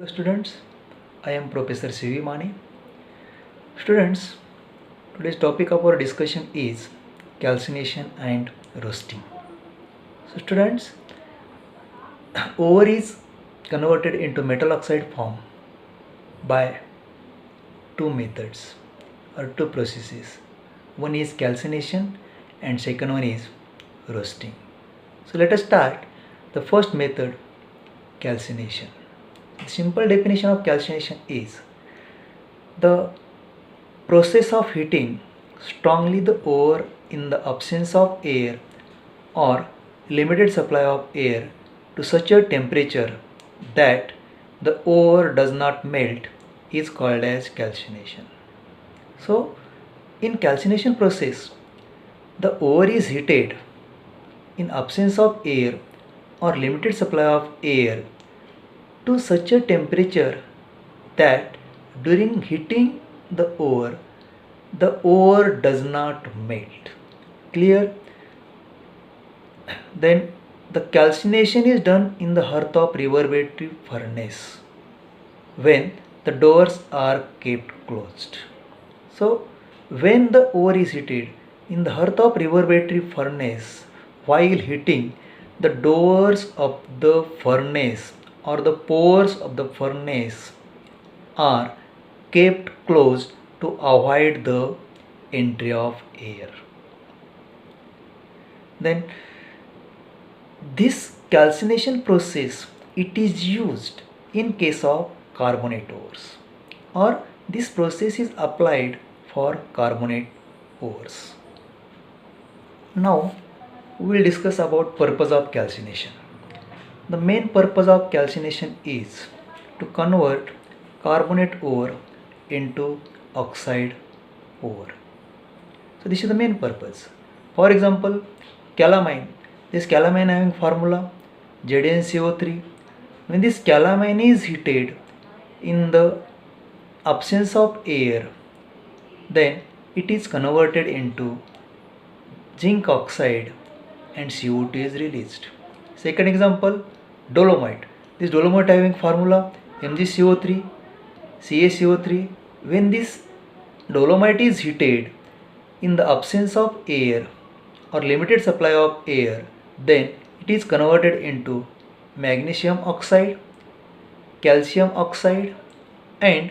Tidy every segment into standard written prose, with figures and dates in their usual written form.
Hello students, I am Professor C.V. Mani. Students, today's topic of our discussion is calcination and roasting. So students, ore is converted into metal oxide form by two methods or two processes. One is calcination and second one is roasting. So let us start the first method, calcination. The simple definition of calcination is the process of heating strongly the ore in the absence of air or limited supply of air to such a temperature that the ore does not melt is called as calcination. So in calcination process, the ore is heated in absence of air or limited supply of air to such a temperature that during heating the ore does not melt. Clear? Then the calcination is done in the hearth of reverberative furnace when the doors are kept closed. So when the ore is heated in the hearth of reverberative furnace, while heating, the doors of the furnace or the pores of the furnace are kept closed to avoid the entry of air. Then this calcination process, it is used in case of carbonate ores, or this process is applied for carbonate ores. Now we will discuss about purpose of calcination. The main purpose of calcination is to convert carbonate ore into oxide ore. So this is the main purpose. For example, calamine. This calamine having formula ZnCO3. When this calamine is heated in the absence of air, then it is converted into zinc oxide and CO2 is released. Second example, dolomite. This dolomite having formula MgCO3, CaCO3. When this dolomite is heated in the absence of air or limited supply of air, then it is converted into magnesium oxide, calcium oxide and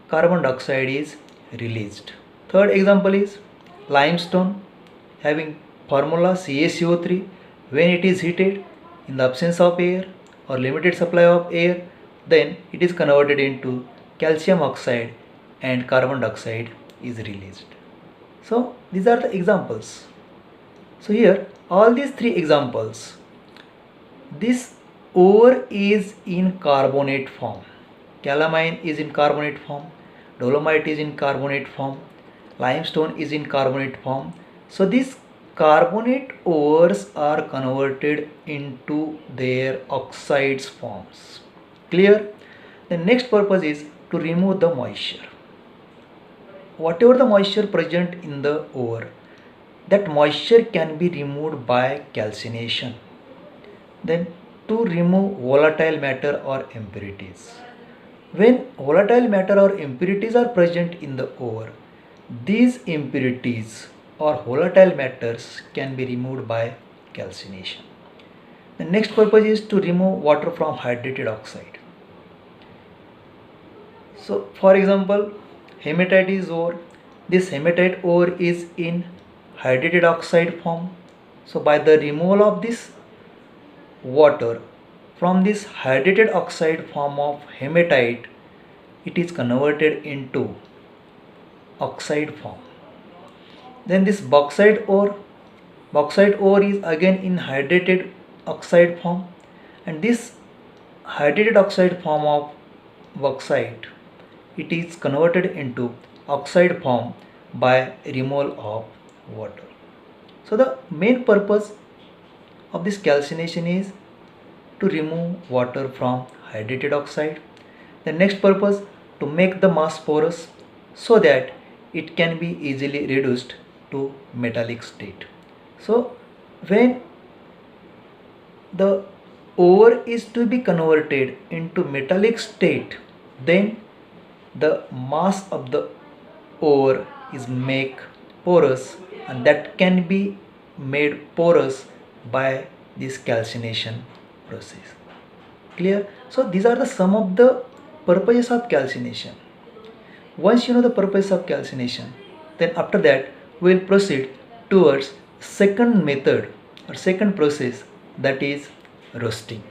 carbon dioxide is released. Third example is limestone having formula CaCO3. When it is heated in the absence of air or limited supply of air, then it is converted into calcium oxide and carbon dioxide is released. So these are the examples. So here all these three examples, this ore is in carbonate form, calamine is in carbonate form, dolomite is in carbonate form, limestone is in carbonate form. So these carbonate ores are converted into their oxides forms. Clear? The next purpose is to remove the moisture. Whatever the moisture present in the ore, that moisture can be removed by calcination. Then to remove volatile matter or impurities. When volatile matter or impurities are present in the ore, these impurities or volatile matters can be removed by calcination. The next purpose is to remove water from hydrated oxide. So for example, hematite is ore. This hematite ore is in hydrated oxide form. So by the removal of this water from this hydrated oxide form of hematite, it is converted into oxide form. Then this bauxite ore is again in hydrated oxide form, and this hydrated oxide form of bauxite, it is converted into oxide form by removal of water. So the main purpose of this calcination is to remove water from hydrated oxide. The next purpose, to make the mass porous so that it can be easily reduced to metallic state. So when the ore is to be converted into metallic state, then the mass of the ore is make porous, and that can be made porous by this calcination process. Clear? So these are the some of the purposes of calcination. Once you know the purpose of calcination, then after that we will proceed towards second method or second process, that is roasting.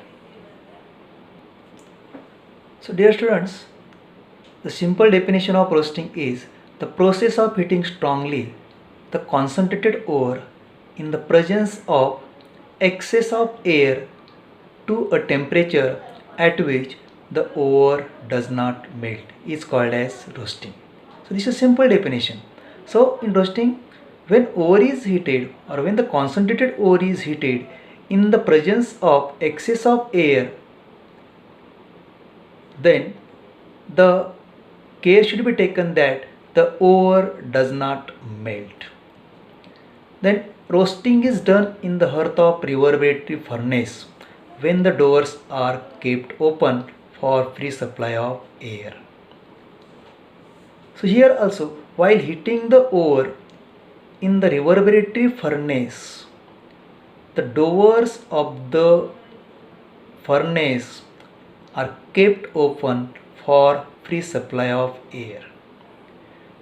So dear students, the simple definition of roasting is the process of heating strongly the concentrated ore in the presence of excess of air to a temperature at which the ore does not melt is called as roasting. So this is a simple definition. So in roasting, when ore is heated or when the concentrated ore is heated in the presence of excess of air, then the care should be taken that the ore does not melt. Then roasting is done in the hearth of reverberatory furnace when the doors are kept open for free supply of air. So here also, while heating the ore in the reverberatory furnace, the doors of the furnace are kept open for free supply of air.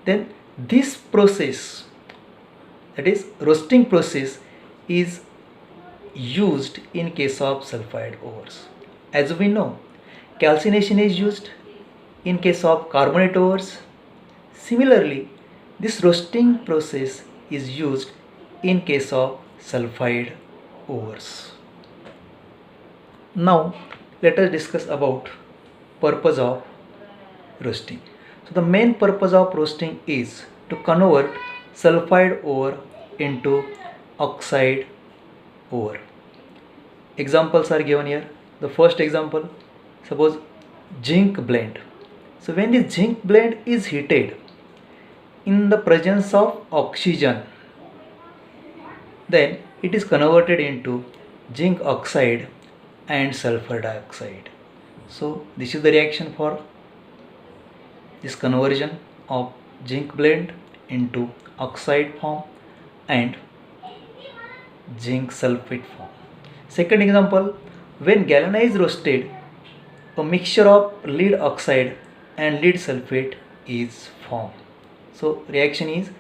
Then this process, that is roasting process, is used in case of sulfide ores. As we know, calcination is used in case of carbonate ores. Similarly, this roasting process is used in case of sulfide ores. Now let us discuss about purpose of roasting. So the main purpose of roasting is to convert sulfide ore into oxide ore. Examples are given here. The first example, suppose zinc blende. So when the zinc blende is heated in the presence of oxygen, then it is converted into zinc oxide and sulfur dioxide. So this is the reaction for this conversion of zinc blende into oxide form and zinc sulfate form. Second example, when galvanized roasted, a mixture of lead oxide and lead sulfate is formed. So reaction is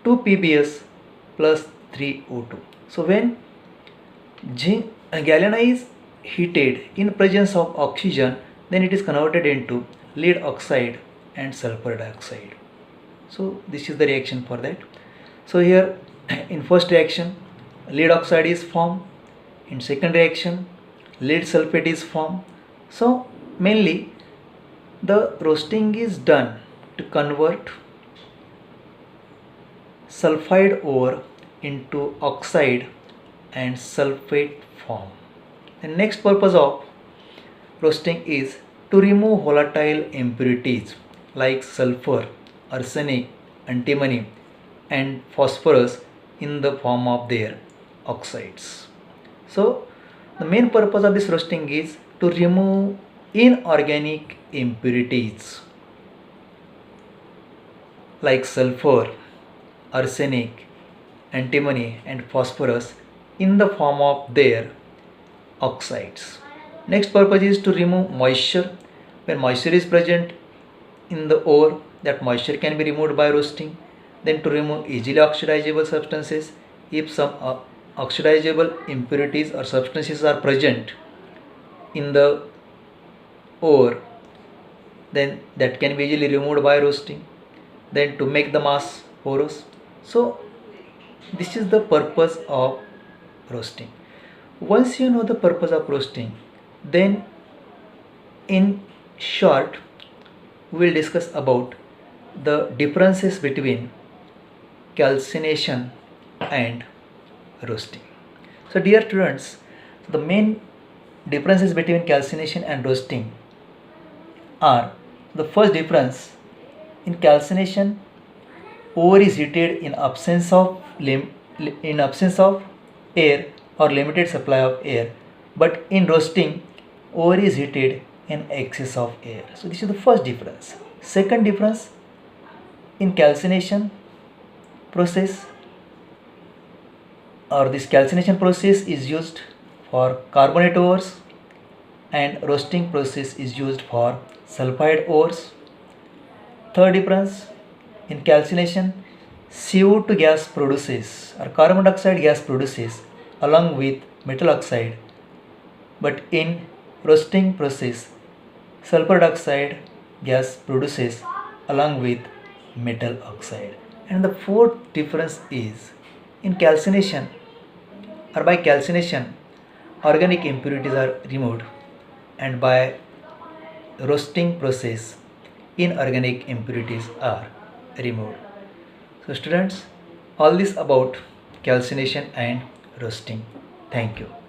2 PbS plus 3 O2. So when galvanized heated in presence of oxygen, then it is converted into lead oxide and sulfur dioxide. So this is the reaction for that. So here in first reaction, lead oxide is formed. In second reaction, lead sulfate is formed. So mainly the roasting is done to convert sulfide ore into oxide and sulfate form. The next purpose of roasting is to remove volatile impurities like sulfur, arsenic, antimony and phosphorus in the form of their oxides. So the main purpose of this roasting is to remove inorganic impurities like sulfur, arsenic, antimony and phosphorus in the form of their oxides. Next purpose is to remove moisture. When moisture is present in the ore, that moisture can be removed by roasting. Then to remove easily oxidizable substances, if some oxidizable impurities or substances are present in the ore, then that can be easily removed by roasting. Then to make the mass porous. So this is the purpose of roasting. Once you know the purpose of roasting, then in short we will discuss about the differences between calcination and roasting. So dear students, the main differences between calcination and roasting are: the first difference, in calcination ore is heated in absence of air or limited supply of air but in roasting, ore is heated in excess of air. So this is the first difference. Second difference, in calcination process, or this calcination process is used for carbonate ores and roasting process is used for sulfide ores. Third difference, in calcination, CO2 gas produces or carbon dioxide gas produces along with metal oxide, but in roasting process, sulfur dioxide gas produces along with metal oxide. And the fourth difference is, in calcination or by calcination, organic impurities are removed, and by roasting process, inorganic impurities are removed. So students, all this about calcination and roasting. Thank you.